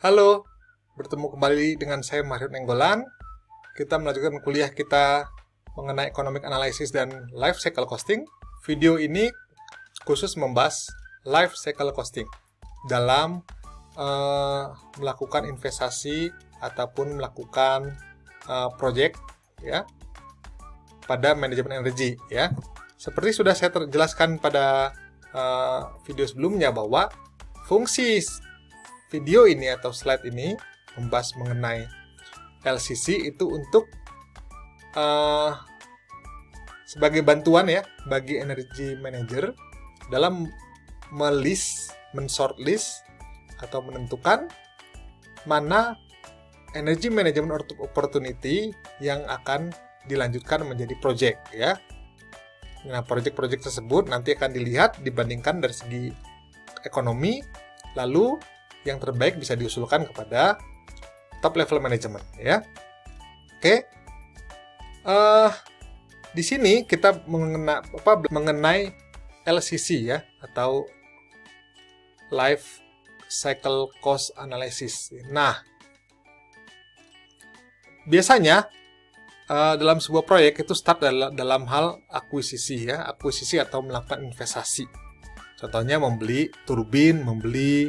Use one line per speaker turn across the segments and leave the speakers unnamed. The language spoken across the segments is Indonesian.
Halo, bertemu kembali dengan saya Mario Nenggolan. Kita melanjutkan kuliah kita mengenai Economic Analysis dan Life Cycle Costing. Video ini khusus membahas Life Cycle Costing dalam melakukan investasi ataupun melakukan project ya pada manajemen energi ya. Seperti sudah saya jelaskan pada video sebelumnya bahwa fungsi video ini atau slide ini membahas mengenai LCC itu untuk sebagai bantuan ya bagi energy manager dalam men-shortlist atau menentukan mana energy management opportunity yang akan dilanjutkan menjadi project ya. Nah, project-project tersebut nanti akan dilihat dibandingkan dari segi ekonomi, lalu yang terbaik bisa diusulkan kepada top level management ya. Oke. Di sini kita mengenai LCC ya atau Life Cycle Cost Analysis. Nah, biasanya dalam sebuah proyek itu start dalam hal akuisisi ya, akuisisi atau melakukan investasi. Contohnya membeli turbin, membeli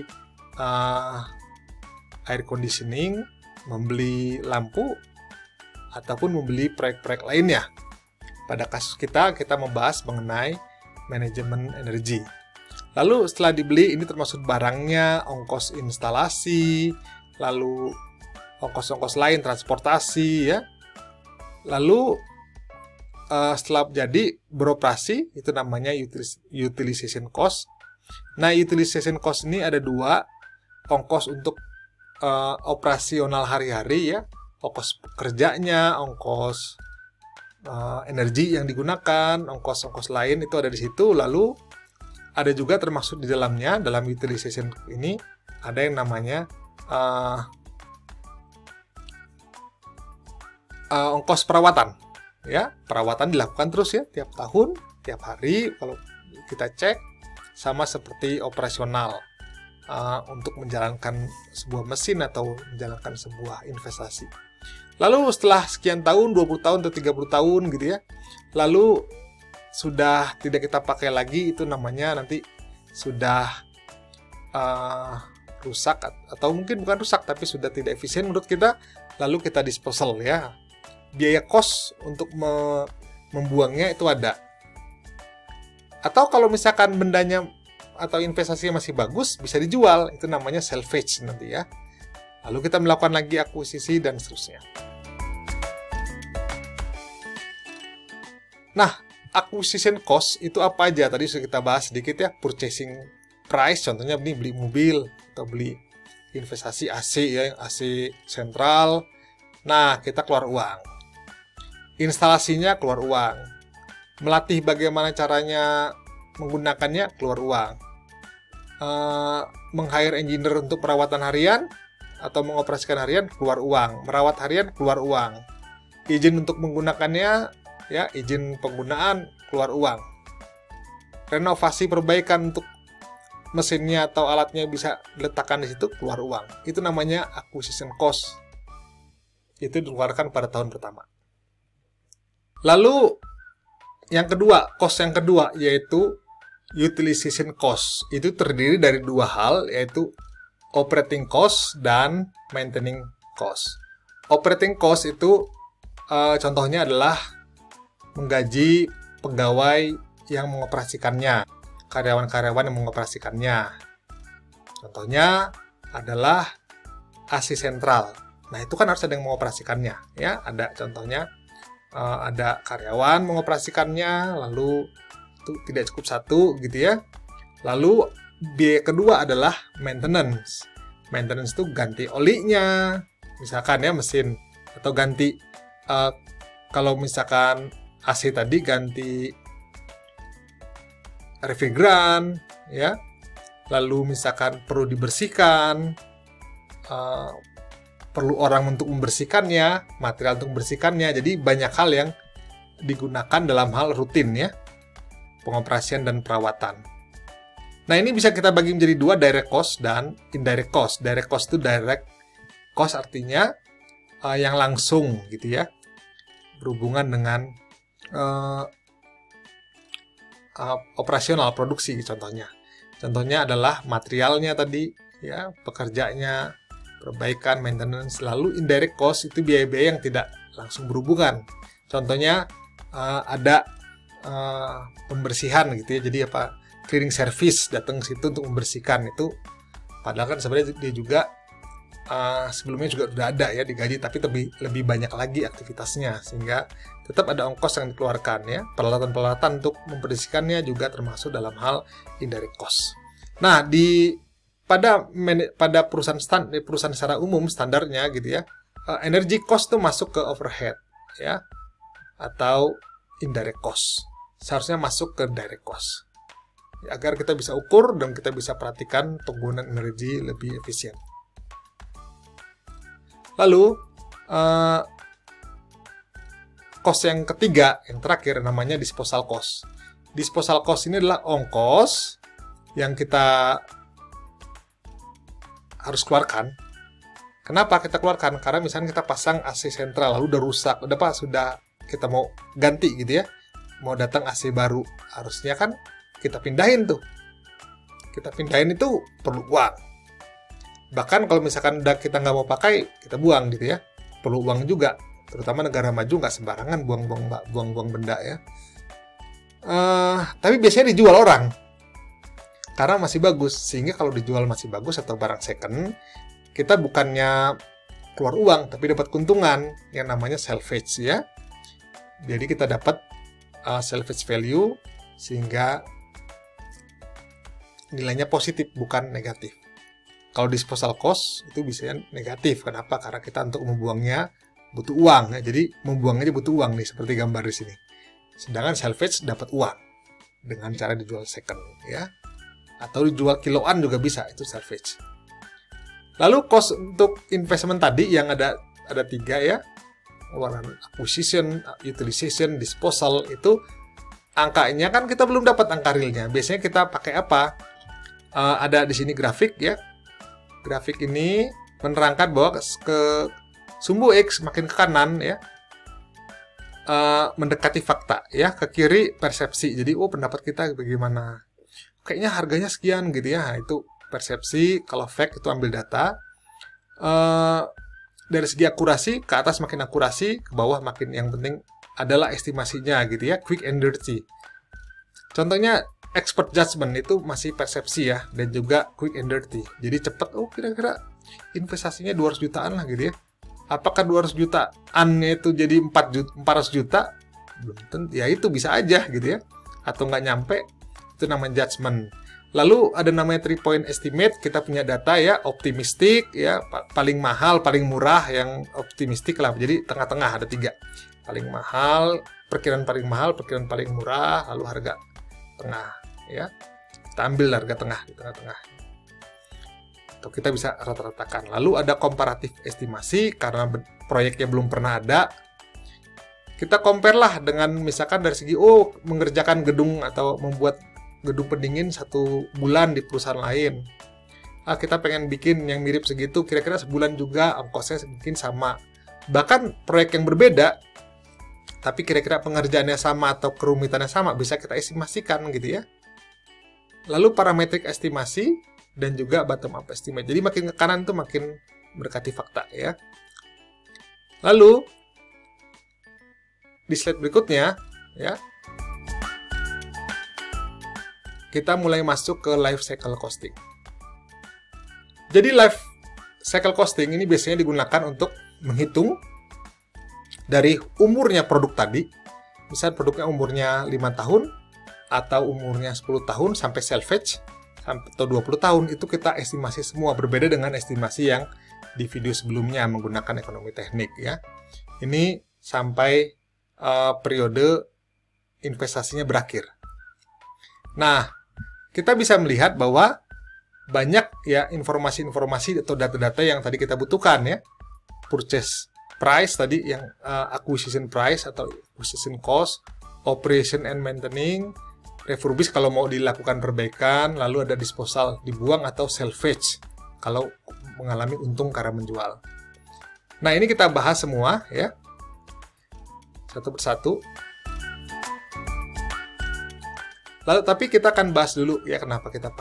air conditioning, membeli lampu, ataupun membeli proyek-proyek lainnya. Pada kasus kita membahas mengenai manajemen energi. Lalu setelah dibeli, ini termasuk barangnya, ongkos instalasi, lalu ongkos-ongkos lain, transportasi ya. Lalu setelah jadi beroperasi, itu namanya utilization cost. Nah, utilization cost ini ada dua, ongkos untuk operasional hari-hari ya, ongkos kerjanya, ongkos energi yang digunakan, ongkos-ongkos lain itu ada di situ. Lalu ada juga termasuk di dalamnya, dalam utilization ini ada yang namanya ongkos perawatan ya. Perawatan dilakukan terus ya, tiap tahun, tiap hari kalau kita cek, sama seperti operasional untuk menjalankan sebuah mesin atau menjalankan sebuah investasi. Lalu setelah sekian tahun, 20 tahun atau 30 tahun gitu ya, lalu sudah tidak kita pakai lagi, itu namanya nanti sudah rusak, atau mungkin bukan rusak tapi sudah tidak efisien menurut kita, lalu kita disposal ya. Biaya cost untuk membuangnya itu ada. Atau kalau misalkan bendanya atau investasinya masih bagus, bisa dijual, itu namanya salvage nanti ya. Lalu kita melakukan lagi akuisisi dan seterusnya. Nah, acquisition cost itu apa aja? Tadi sudah kita bahas sedikit ya. Purchasing price, contohnya beli mobil atau beli investasi AC ya, AC sentral. Nah, kita keluar uang. Instalasinya keluar uang. Melatih bagaimana caranya menggunakannya keluar uang. Meng-hire engineer untuk perawatan harian atau mengoperasikan harian keluar uang. Merawat harian keluar uang. Izin untuk menggunakannya ya, izin penggunaan keluar uang. Renovasi perbaikan untuk mesinnya atau alatnya bisa diletakkan di situ, keluar uang. Itu namanya acquisition cost. Itu dikeluarkan pada tahun pertama. Lalu yang kedua, cost yang kedua yaitu utilization cost. Itu terdiri dari dua hal, yaitu operating cost dan maintaining cost. Operating cost itu contohnya adalah menggaji pegawai yang mengoperasikannya, karyawan-karyawan yang mengoperasikannya. Contohnya adalah AC sentral. Nah, itu kan harus ada yang mengoperasikannya ya. Ada contohnya ada karyawan mengoperasikannya, lalu itu tidak cukup satu gitu ya. Lalu biaya kedua adalah maintenance. Maintenance itu ganti olinya, misalkan ya mesin, atau ganti kalau misalkan AC tadi ganti refrigeran ya. Lalu misalkan perlu dibersihkan, perlu orang untuk membersihkannya, material untuk membersihkannya. Jadi banyak hal yang digunakan dalam hal rutin ya, pengoperasian dan perawatan. Nah, ini bisa kita bagi menjadi dua, direct cost dan indirect cost. Direct cost itu direct cost artinya yang langsung gitu ya, berhubungan dengan operasional produksi contohnya. Contohnya adalah materialnya tadi ya, pekerjanya, perbaikan, maintenance. Lalu indirect cost itu biaya-biaya yang tidak langsung berhubungan. Contohnya ada pembersihan gitu ya. Jadi cleaning service datang ke situ untuk membersihkan itu. Padahal kan sebenarnya dia juga sebelumnya juga sudah ada ya digaji, tapi lebih banyak lagi aktivitasnya, sehingga tetap ada ongkos yang dikeluarkan ya. Peralatan-peralatan untuk membersihkannya juga termasuk dalam hal indirect cost. Nah, pada perusahaan secara umum standarnya gitu ya, energy cost itu masuk ke overhead ya, atau indirect cost. Seharusnya masuk ke direct cost ya, agar kita bisa ukur dan kita bisa perhatikan penggunaan energi lebih efisien. Lalu cost yang ketiga, yang terakhir, namanya disposal cost. Disposal cost ini adalah ongkos yang kita harus keluarkan. Kenapa kita keluarkan? Karena misalnya kita pasang AC sentral lalu udah rusak, sudah kita mau ganti gitu ya, mau datang AC baru, harusnya kan kita pindahin tuh. Kita pindahin itu perlu uang. Bahkan kalau misalkan kita nggak mau pakai, kita buang gitu ya, perlu uang juga. Terutama negara maju nggak sembarangan buang-buang benda ya. Tapi biasanya dijual orang karena masih bagus, sehingga kalau dijual masih bagus atau barang second, kita bukannya keluar uang tapi dapat keuntungan yang namanya salvage ya. Jadi kita dapat salvage value sehingga nilainya positif bukan negatif. Kalau disposal cost itu bisa negatif. Kenapa? Karena kita untuk membuangnya butuh uang ya. Jadi membuangnya butuh uang nih, seperti gambar di sini. Sedangkan salvage dapat uang dengan cara dijual second ya. Atau dijual kiloan juga bisa, itu salvage. Lalu cost untuk investment tadi yang ada 3 ya. Acquisition, utilization, disposal, itu angkanya kan kita belum dapat angka realnya. Biasanya kita pakai apa? Ada di sini grafik ya. Grafik ini menerangkan bahwa ke sumbu X makin ke kanan ya, mendekati fakta ya, ke kiri persepsi. Jadi pendapat kita bagaimana, kayaknya harganya sekian gitu ya. Nah, itu persepsi. Kalau fact itu ambil data. Dari segi akurasi, ke atas makin akurasi, ke bawah makin, yang penting adalah estimasinya gitu ya, quick and dirty. Contohnya expert judgment itu masih persepsi ya, dan juga quick and dirty. Jadi cepat, kira-kira investasinya 200 jutaan lah gitu ya. Apakah 200 jutaannya itu jadi 400 juta? Belum tentu, ya itu bisa aja gitu ya. Atau nggak nyampe, itu namanya judgment. Lalu ada namanya 3-point estimate, kita punya data ya, optimistik ya, paling mahal, paling murah, yang optimistik lah. Jadi tengah-tengah ada 3. Paling mahal, perkiraan paling mahal, perkiraan paling murah, lalu harga tengah ya. Kita ambil harga tengah di tengah-tengah. Atau kita bisa rata-ratakan. Lalu ada komparatif estimasi, karena proyeknya belum pernah ada. Kita compare lah dengan misalkan dari segi mengerjakan gedung atau membuat gedung pendingin 1 bulan di perusahaan lain. Kita pengen bikin yang mirip segitu, kira-kira sebulan juga, ongkosnya mungkin sama. Bahkan proyek yang berbeda, tapi kira-kira pengerjaannya sama atau kerumitannya sama, bisa kita estimasikan gitu ya. Lalu parametrik estimasi dan juga bottom up estimate. Jadi makin ke kanan itu makin mendekati fakta ya. Lalu di slide berikutnya ya, kita mulai masuk ke life cycle costing. Jadi life cycle costing ini biasanya digunakan untuk menghitung dari umurnya produk tadi. Misal produknya umurnya 5 tahun atau umurnya 10 tahun sampai salvage atau 20 tahun, itu kita estimasi semua, berbeda dengan estimasi yang di video sebelumnya menggunakan ekonomi teknik ya. Ini sampai periode investasinya berakhir. Nah, kita bisa melihat bahwa banyak ya informasi-informasi atau data-data yang tadi kita butuhkan ya. Purchase price tadi, yang acquisition price atau acquisition cost, operation and maintenance, refurbish kalau mau dilakukan perbaikan, lalu ada disposal, dibuang, atau salvage kalau mengalami untung karena menjual. Nah, ini kita bahas semua ya, satu persatu. Lalu tapi kita akan bahas dulu ya kenapa kita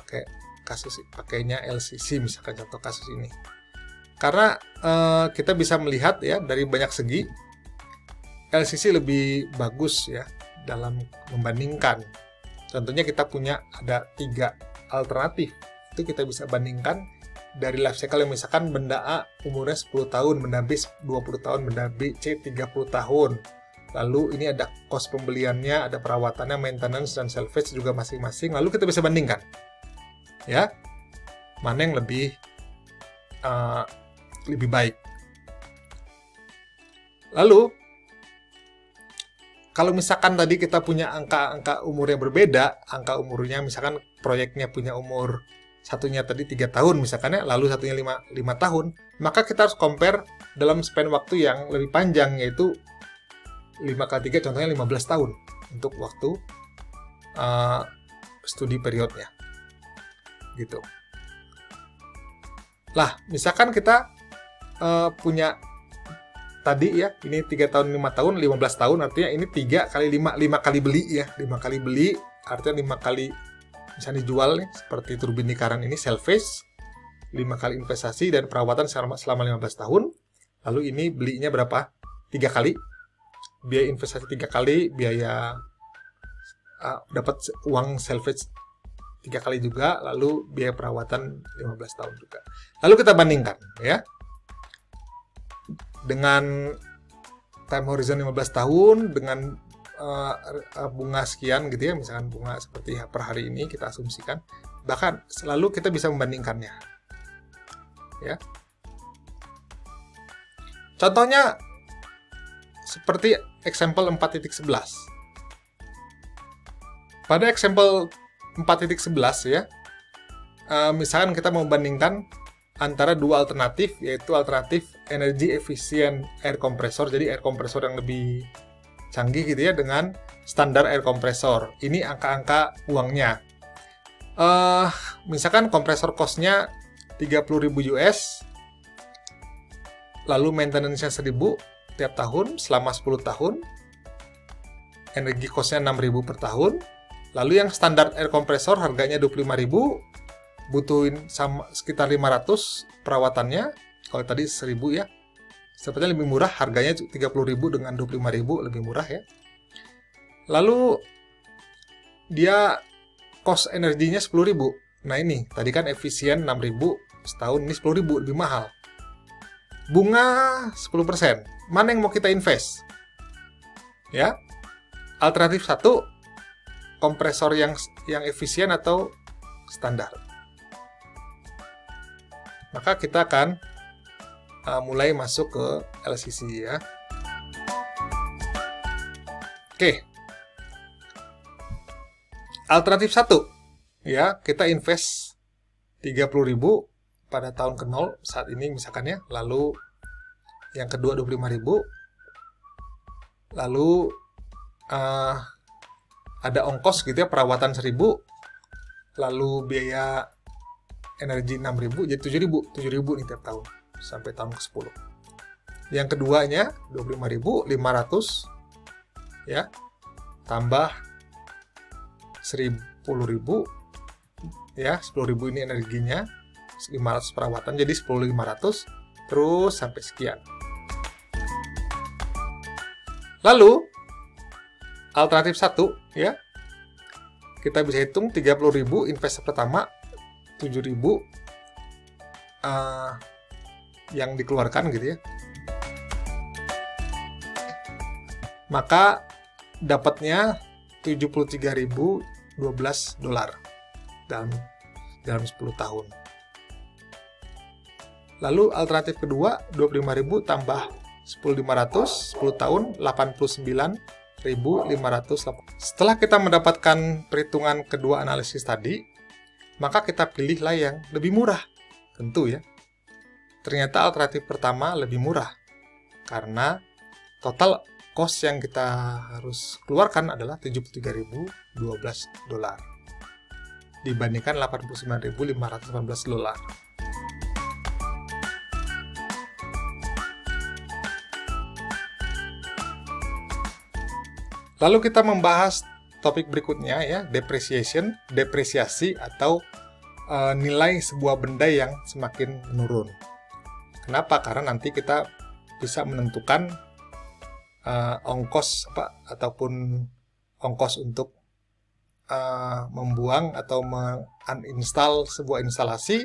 pakainya LCC, misalkan contoh kasus ini. Karena kita bisa melihat ya dari banyak segi LCC lebih bagus ya dalam membandingkan. Contohnya kita punya ada 3 alternatif. Itu kita bisa bandingkan dari life cycle yang misalkan benda A umurnya 10 tahun, benda B 20 tahun, benda B C 30 tahun. Lalu ini ada cost pembeliannya, ada perawatannya, maintenance, dan salvage juga masing-masing. Lalu kita bisa bandingkan. Ya, mana yang lebih baik. Lalu, kalau misalkan tadi kita punya angka-angka umur yang berbeda, angka umurnya misalkan proyeknya punya umur satunya tadi 3 tahun misalkan ya, lalu satunya 5 tahun, maka kita harus compare dalam span waktu yang lebih panjang, yaitu 5 kali 3 contohnya 15 tahun untuk waktu studi periodnya gitu. Lah, misalkan kita punya tadi ya, ini 3 tahun 5 tahun 15 tahun, artinya ini 3 kali 5 kali beli ya, 5 kali beli artinya 5 kali misalnya dijual nih, seperti turbin lingkaran ini salvage, 5 kali investasi dan perawatan selama 15 tahun. Lalu ini belinya berapa? 3 kali. Biaya investasi 3 kali, biaya dapat uang salvage 3 kali juga, lalu biaya perawatan 15 tahun juga. Lalu kita bandingkan ya. Dengan time horizon 15 tahun dengan bunga sekian gitu ya, misalkan bunga seperti per hari ini kita asumsikan. Bahkan selalu kita bisa membandingkannya. Ya. Contohnya seperti example 4.11. Pada example 4.11 ya, misalkan kita membandingkan antara 2 alternatif, yaitu alternatif energy efficient air compressor, jadi air compressor yang lebih canggih gitu ya, dengan standar air compressor. Ini angka-angka uangnya. Misalkan kompresor cost-nya 30.000 US, lalu maintenance-nya 1.000 tiap tahun selama 10 tahun, energi cost-nya 6.000 per tahun, lalu yang standar air compressor harganya 25.000, butuhin sekitar 500 perawatannya, kalau tadi 1.000 ya, sepertinya lebih murah, harganya 30.000 dengan 25.000 lebih murah ya. Lalu dia cost energinya 10.000. Nah ini, tadi kan efisien 6.000 setahun, ini 10.000 lebih mahal. Bunga 10%. Mana yang mau kita invest? Ya. Alternatif 1, kompresor yang efisien atau standar. Maka kita akan mulai masuk ke LCC ya. Oke. Alternatif 1 ya, kita invest 30.000 pada tahun ke-0 saat ini misalkan ya. Lalu yang kedua 25.000. Lalu ada ongkos gitu ya, perawatan 1.000. Lalu biaya energi 6.000, jadi 7.000 nih tiap tahun sampai tahun ke-10. Yang keduanya 25.500 ya, tambah 10.000 ya, 10.000 ini energinya, 500 perawatan, jadi 10.500 terus sampai sekian. Lalu alternatif 1 ya, kita bisa hitung 30.000 investasi pertama, 7.000 yang dikeluarkan gitu ya. Maka dapatnya $73.012 dalam 10 tahun. Lalu alternatif kedua 25.000 tambah 10.500, 10 tahun 89.500. Setelah kita mendapatkan perhitungan kedua analisis tadi, maka kita pilihlah yang lebih murah. Tentu ya. Ternyata alternatif pertama lebih murah. Karena total cost yang kita harus keluarkan adalah $73.012 dibandingkan $89.518. Lalu kita membahas topik berikutnya ya, depresiasi atau nilai sebuah benda yang semakin menurun. Kenapa? Karena nanti kita bisa menentukan ongkos ataupun ongkos untuk membuang atau uninstall sebuah instalasi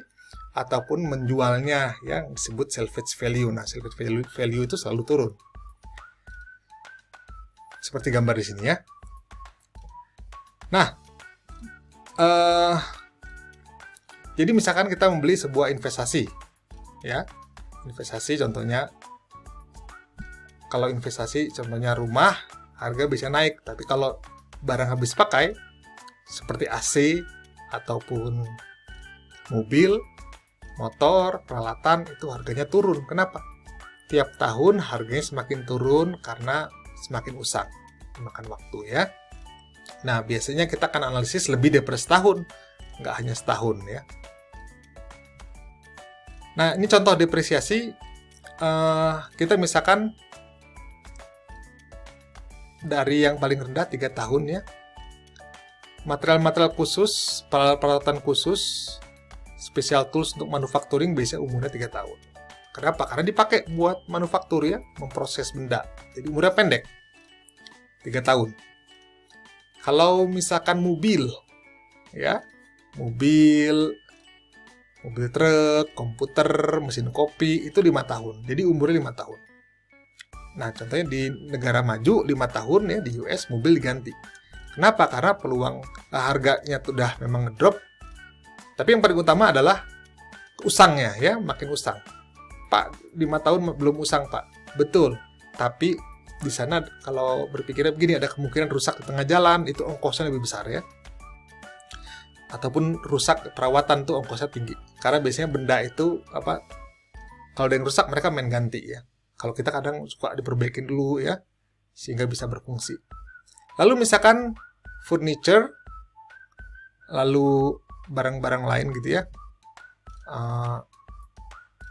ataupun menjualnya yang disebut salvage value. Nah, salvage value itu selalu turun. Seperti gambar di sini ya. Nah, jadi misalkan kita membeli sebuah investasi, ya, investasi contohnya, kalau investasi contohnya rumah, harga bisa naik, tapi kalau barang habis pakai, seperti AC ataupun mobil, motor, peralatan, itu harganya turun. Kenapa? Tiap tahun harganya semakin turun karena semakin usang, makan waktu ya. Nah, biasanya kita akan analisis lebih dari setahun, nggak hanya setahun ya. Nah, ini contoh depresiasi. Kita misalkan dari yang paling rendah 3 tahun ya. Material-material khusus, peralatan khusus, special tools untuk manufacturing biasanya umurnya 3 tahun. Kenapa? Karena dipakai buat manufaktur ya, memproses benda. Jadi umurnya pendek, 3 tahun. Kalau misalkan mobil, ya, mobil truk, komputer, mesin kopi, itu 5 tahun. Jadi umurnya 5 tahun. Nah, contohnya di negara maju, 5 tahun ya, di US mobil diganti. Kenapa? Karena peluang harganya sudah memang ngedrop. Tapi yang paling utama adalah usangnya ya, makin usang. Pak, 5 tahun belum usang, Pak. Betul. Tapi di sana kalau berpikirnya begini, ada kemungkinan rusak di tengah jalan, itu ongkosnya lebih besar ya. Ataupun rusak perawatan tuh ongkosnya tinggi. Karena biasanya benda itu kalau ada yang rusak mereka main ganti ya. Kalau kita kadang suka diperbaikin dulu ya, sehingga bisa berfungsi. Lalu misalkan furniture, lalu barang-barang lain gitu ya.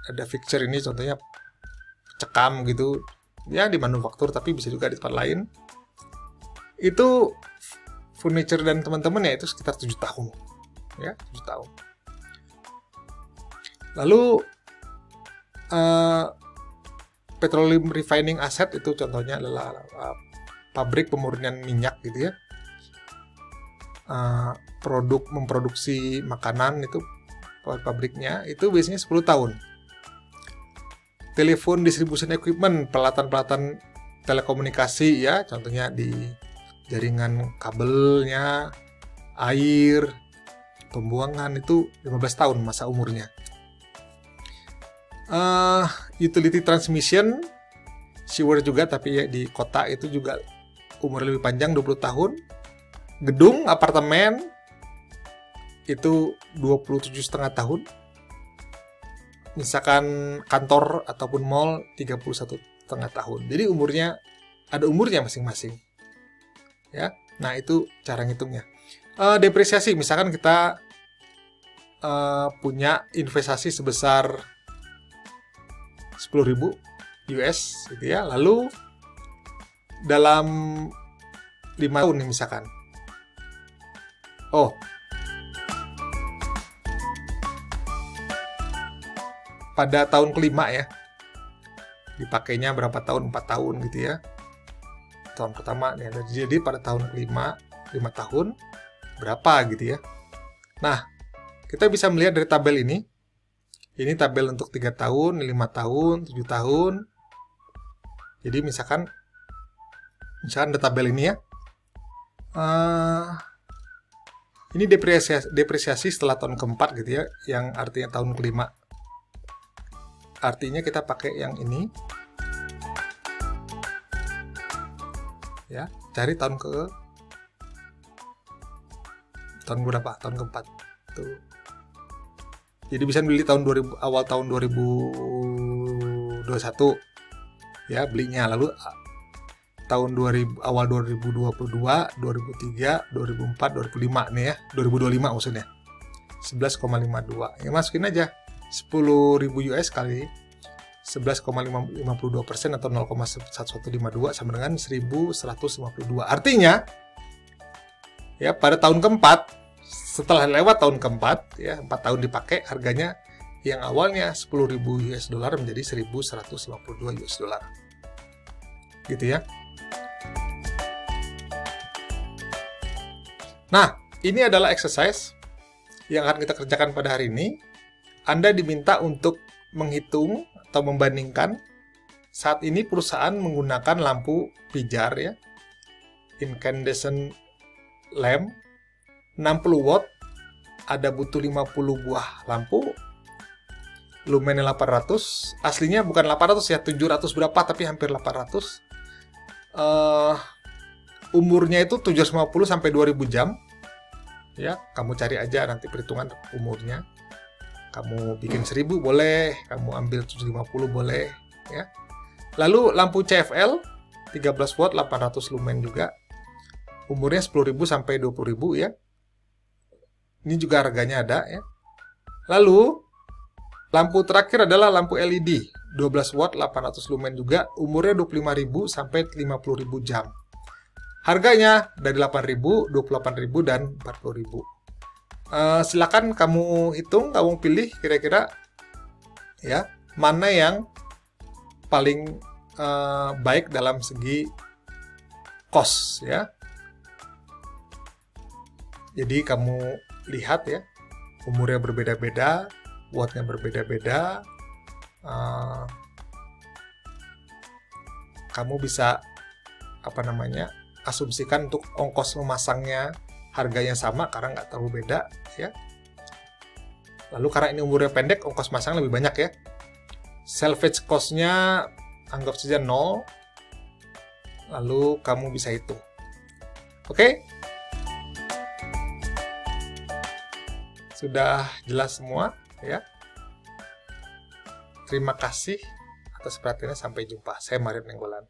Ada fixture ini contohnya cekam gitu ya, di manufaktur tapi bisa juga di tempat lain. Itu furniture dan teman-teman ya, itu sekitar 7 tahun ya, 7 tahun. Lalu petroleum refining asset itu contohnya adalah pabrik pemurnian minyak gitu ya. Memproduksi makanan itu pabriknya itu biasanya 10 tahun. Telepon distribution equipment, peralatan-peralatan telekomunikasi ya, contohnya di jaringan kabelnya, air, pembuangan, itu 15 tahun masa umurnya. Utility transmission, sewer juga, tapi ya di kota itu juga umurnya lebih panjang, 20 tahun. Gedung, apartemen, itu 27,5 tahun. Misalkan kantor ataupun mall, 31,5 tahun. Jadi ada umurnya masing-masing. Ya, nah itu cara ngitungnya. Depresiasi, misalkan kita punya investasi sebesar 10.000 US gitu ya, lalu dalam 5 tahun nih misalkan, pada tahun kelima ya, dipakainya berapa tahun, 4 tahun gitu ya, tahun pertama nih, jadi pada tahun kelima 5 tahun berapa gitu ya. Nah, kita bisa melihat dari tabel ini tabel untuk 3 tahun, 5 tahun, 7 tahun. Jadi misalkan ada tabel ini ya, ini depresiasi setelah tahun keempat gitu ya, yang artinya tahun kelima. Artinya kita pakai yang ini ya, cari tahun berapa? Tahun keempat tuh. Jadi bisa beli awal tahun 2021 ya, belinya. Lalu tahun 2000, awal 2022, 2003, 2004, 2005 nih ya, 2025 maksudnya. 11,52. Ya masukin aja 10.000 US kali 11,52% atau 0,1152 sama dengan 1.152. Artinya ya pada tahun keempat, setelah lewat tahun keempat ya, 4 tahun dipakai, harganya yang awalnya 10.000 US dollar menjadi 1.152 US dollar. Gitu ya. Nah, ini adalah exercise yang akan kita kerjakan pada hari ini. Anda diminta untuk menghitung atau membandingkan saat ini perusahaan menggunakan lampu pijar ya, incandescent lamp 60 watt, ada butuh 50 buah lampu, lumennya 800, aslinya bukan 800 ya, 700 berapa tapi hampir 800. Umurnya itu 750 sampai 2000 jam. Ya, kamu cari aja nanti perhitungan umurnya. Kamu bikin 1000 boleh, kamu ambil 750 boleh, ya. Lalu lampu CFL 13 watt 800 lumen juga. Umurnya 10.000 sampai 20.000 ya. Ini juga harganya ada ya. Lalu lampu terakhir adalah lampu LED 12 watt 800 lumen juga, umurnya 25.000 sampai 50.000 jam. Harganya dari 8.000, 28.000 dan 40.000. Silakan kamu hitung, kamu pilih kira-kira ya mana yang paling baik dalam segi cost ya. Jadi kamu lihat ya, umurnya berbeda-beda, wattnya berbeda-beda. Kamu bisa asumsikan untuk ongkos memasangnya harganya sama karena nggak terlalu beda ya. Lalu karena ini umurnya pendek, ongkos masang lebih banyak ya. Salvage cost-nya anggap saja 0. Lalu kamu bisa hitung. Oke? Sudah jelas semua ya. Terima kasih atas perhatiannya, sampai jumpa. Saya Mario Nenggolan.